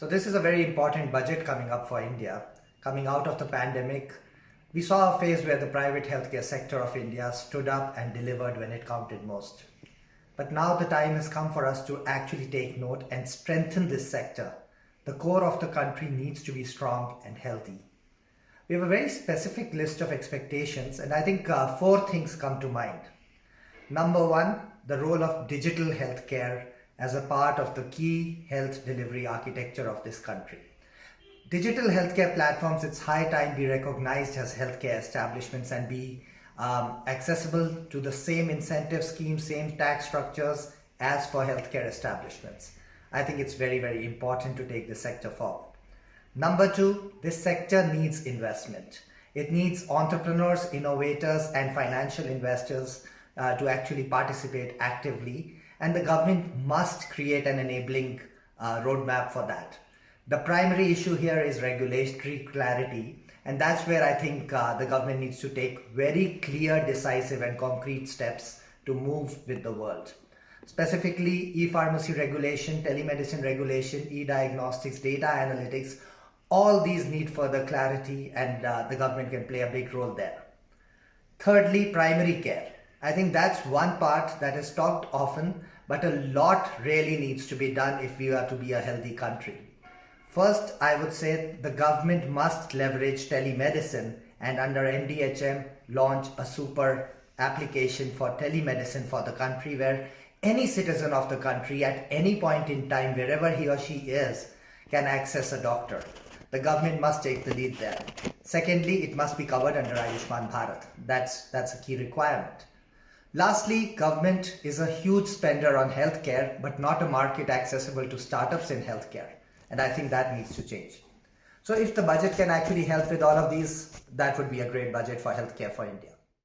So this is a very important budget coming up for India. Coming out of the pandemic, we saw a phase where the private healthcare sector of India stood up and delivered when it counted most. But now the time has come for us to actually take note and strengthen this sector. The core of the country needs to be strong and healthy. We have a very specific list of expectations, and I think four things come to mind. Number one, the role of digital healthcare as a part of the key health delivery architecture of this country. Digital healthcare platforms, it's high time be recognized as healthcare establishments and be accessible to the same incentive schemes, same tax structures as for healthcare establishments. I think it's very, very important to take the sector forward. Number two, this sector needs investment. It needs entrepreneurs, innovators, and financial investors to actually participate actively, and the government must create an enabling roadmap for that. The primary issue here is regulatory clarity, and that's where I think the government needs to take very clear, decisive, and concrete steps to move with the world. Specifically, e-pharmacy regulation, telemedicine regulation, e-diagnostics, data analytics, all these need further clarity, and the government can play a big role there. Thirdly, primary care. I think that's one part that is talked often, but a lot really needs to be done if we are to be a healthy country. First, I would say the government must leverage telemedicine and under NDHM launch a super application for telemedicine for the country where any citizen of the country at any point in time, wherever he or she is, can access a doctor. The government must take the lead there. Secondly, it must be covered under Ayushman Bharat. That's a key requirement. Lastly, government is a huge spender on healthcare, but not a market accessible to startups in healthcare. And I think that needs to change. So if the budget can actually help with all of these, that would be a great budget for healthcare for India.